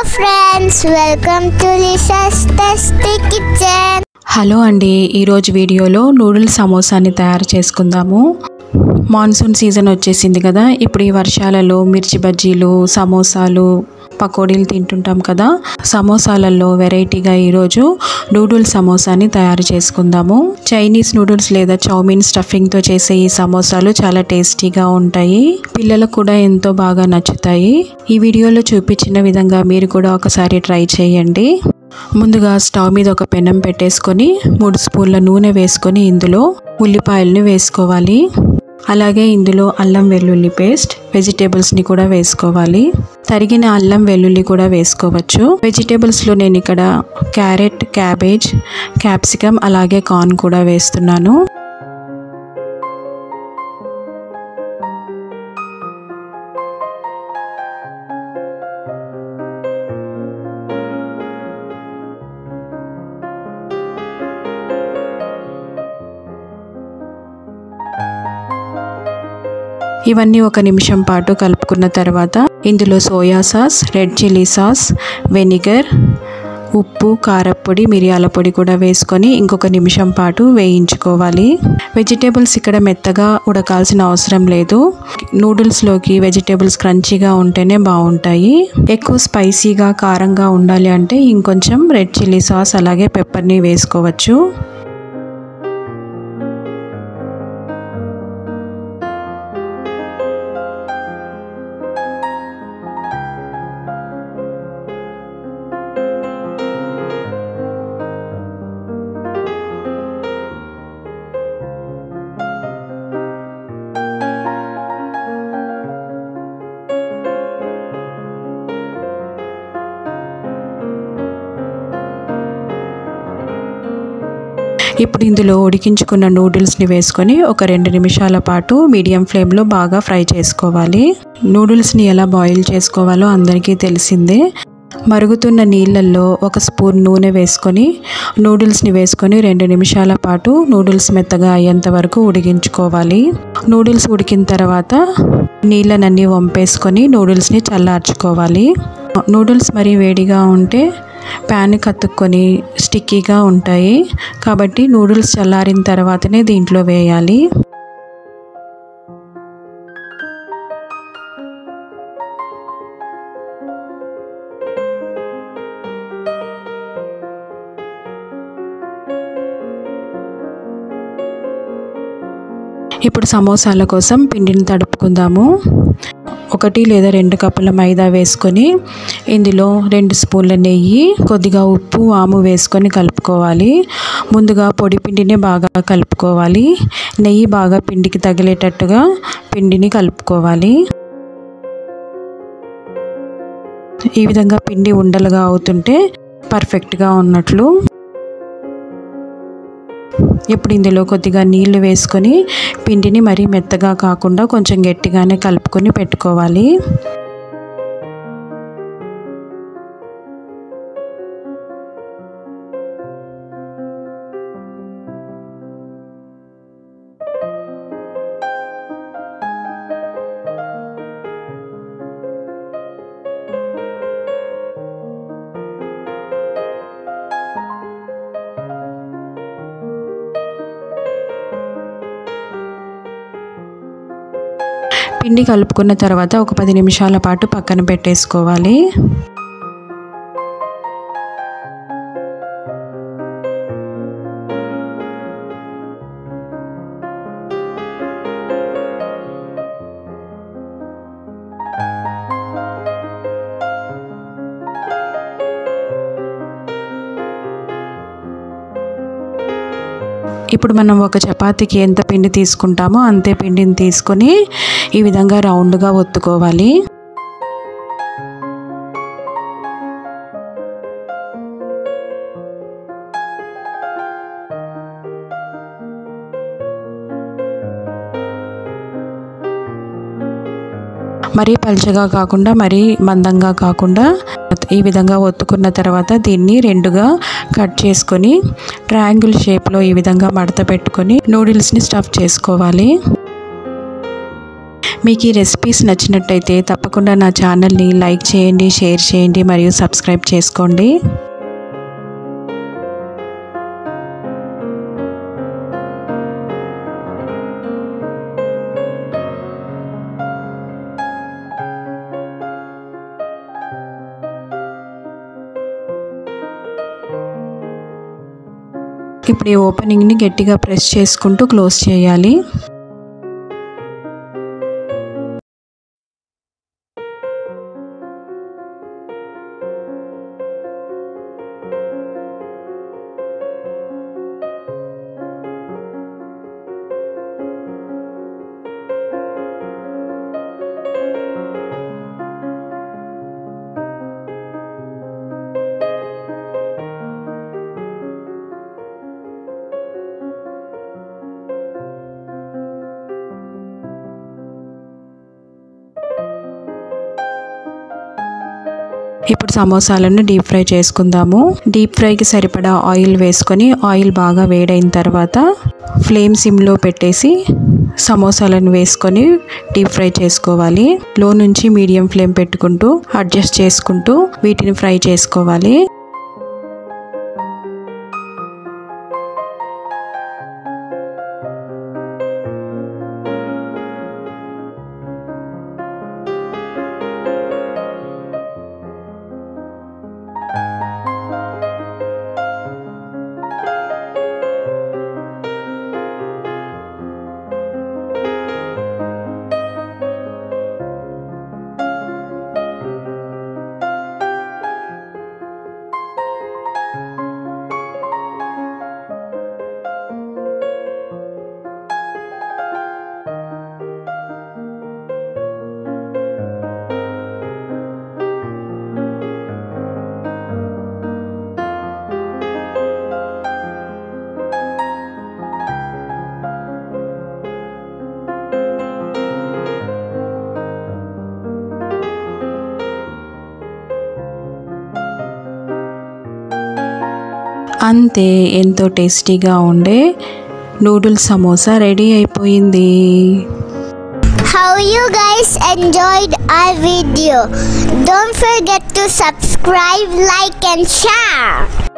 friends, welcome to Lisa's Tasty Kitchen. Hello అండి, ఈరోజు వీడియోలో నూడిల్స్ సమోసాని తయారు చేసుకుందాము. మాన్సూన్ సీజన్ వచ్చేసింది కదా. ఇప్పుడు ఈ వర్షాలలో మిర్చి బజ్జీలు, సమోసాలు, పకోడీలు తింటుంటాం కదా. సమోసాలలో వెరైటీగా ఈరోజు నూడిల్స్ సమోసాని తయారు చేసుకుందాము. చైనీస్ నూడిల్స్ లేదా చౌమీన్ స్టఫింగ్తో చేసే ఈ సమోసాలు చాలా టేస్టీగా ఉంటాయి. పిల్లలకు కూడా ఎంతో బాగా నచ్చుతాయి. ఈ వీడియోలో చూపించిన విధంగా మీరు కూడా ఒకసారి ట్రై చేయండి. ముందుగా స్టవ్ మీద ఒక పెనం పెట్టేసుకొని 3 స్పూన్ల నూనె వేసుకొని ఇందులో ఉల్లిపాయలను వేసుకోవాలి. అలాగే ఇందులో అల్లం వెల్లుల్లి పేస్ట్, వెజిటేబుల్స్ని కూడా వేసుకోవాలి. తరిగిన అల్లం వెల్లుల్లి కూడా వేసుకోవచ్చు. వెజిటేబుల్స్లో నేను ఇక్కడ క్యారెట్, క్యాబేజ్, క్యాప్సికమ్ అలాగే కార్న్ కూడా వేస్తున్నాను. ఇవన్నీ 1 నిమిషం పాటు కలుపుకున్న తర్వాత ఇందులో soya sauce, red chilli sauce, vinegar, ఉప్పు, కారప్పొడి, మిరియాల పొడి కూడా వేసుకొని ఇంకొక నిమిషం పాటు వేయించుకోవాలి. వెజిటేబుల్స్ ఇక్కడ మెత్తగా ఉడకాల్సిన అవసరం లేదు. నూడిల్స్లోకి వెజిటేబుల్స్ క్రంచీగా ఉంటేనే బాగుంటాయి. ఎక్కువ స్పైసీగా, కారంగా ఉండాలి అంటే ఇంకొంచెం రెడ్ చిల్లీ సాస్ అలాగే పెప్పర్ని వేసుకోవచ్చు. ఇప్పుడు ఇందులో ఉడికించుకున్న నూడిల్స్ని వేసుకొని ఒక 2 నిమిషాల పాటు మీడియం ఫ్లేమ్లో బాగా ఫ్రై చేసుకోవాలి. నూడిల్స్ని ఎలా బాయిల్ చేసుకోవాలో అందరికీ తెలిసిందే. మరుగుతున్న నీళ్ళల్లో 1 స్పూన్ నూనె వేసుకొని నూడిల్స్ని వేసుకొని 2 నిమిషాల పాటు నూడిల్స్ మెత్తగా అయ్యేంత వరకు ఉడికించుకోవాలి. నూడిల్స్ ఉడికిన తర్వాత నీళ్ళనన్నీ వంపేసుకొని నూడిల్స్ని చల్లార్చుకోవాలి. నూడిల్స్ మరీ వేడిగా ఉంటే ప్యాన్ కత్తుక్కొని స్టిక్కీగా ఉంటాయి. కాబట్టి నూడిల్స్ చల్లారిన తర్వాతనే దీంట్లో వేయాలి. ఇప్పుడు సమోసాల కోసం పిండిని తడుపుకుందాము. 1 లేదా 2 కప్పుల మైదా వేసుకొని ఇందులో 2 స్పూన్ల నెయ్యి, కొద్దిగా ఉప్పు, వాము వేసుకొని కలుపుకోవాలి. ముందుగా పొడి పిండిని బాగా కలుపుకోవాలి. నెయ్యి బాగా పిండికి తగిలేటట్టుగా పిండిని కలుపుకోవాలి. ఈ విధంగా పిండి ఉండలుగా అవుతుంటే పర్ఫెక్ట్గా ఉన్నట్లు. ఇప్పుడు ఇందులో కొద్దిగా నీళ్లు వేసుకొని పిండిని మరీ మెత్తగా కాకుండా కొంచెం గట్టిగానే కలుపుకొని పెట్టుకోవాలి. పిండి కలుపుకున్న తర్వాత ఒక 10 నిమిషాల పాటు పక్కన పెట్టేసుకోవాలి. ఇప్పుడు మనం ఒక చపాతీకి ఎంత పిండి తీసుకుంటామో అంతే పిండిని తీసుకొని ఈ విధంగా రౌండ్గా ఒత్తుకోవాలి. మరీ పల్చగా కాకుండా మరీ మందంగా కాకుండా ఈ విధంగా ఒత్తుకున్న తర్వాత దీన్ని 2గా కట్ చేసుకొని ట్రయాంగిల్ షేప్లో ఈ విధంగా మడత పెట్టుకొని నూడిల్స్ని స్టఫ్ చేసుకోవాలి. మీకు ఈ రెసిపీస్ నచ్చినట్టయితే తప్పకుండా నా ఛానల్ని లైక్ చేయండి, షేర్ చేయండి మరియు సబ్స్క్రైబ్ చేసుకోండి. ఇప్పుడు ఈ ఓపెనింగ్ని గట్టిగా ప్రెస్ చేసుకుంటూ క్లోజ్ చేయాలి. ఇప్పుడు సమోసాలను డీప్ ఫ్రై చేసుకుందాము. డీప్ ఫ్రైకి సరిపడా ఆయిల్ వేసుకొని ఆయిల్ బాగా వేడైన తర్వాత ఫ్లేమ్ సిమ్లో పెట్టేసి సమోసాలను వేసుకొని డీప్ ఫ్రై చేసుకోవాలి. లో నుంచి మీడియం ఫ్లేమ్ పెట్టుకుంటూ అడ్జస్ట్ చేసుకుంటూ వీటిని ఫ్రై చేసుకోవాలి. అంతే, ఎంతో టేస్టీగా ఉండే నూడిల్స్ సమోసా రెడీ అయిపోయింది. How you guys enjoyed our video? Don't forget to subscribe, like and share.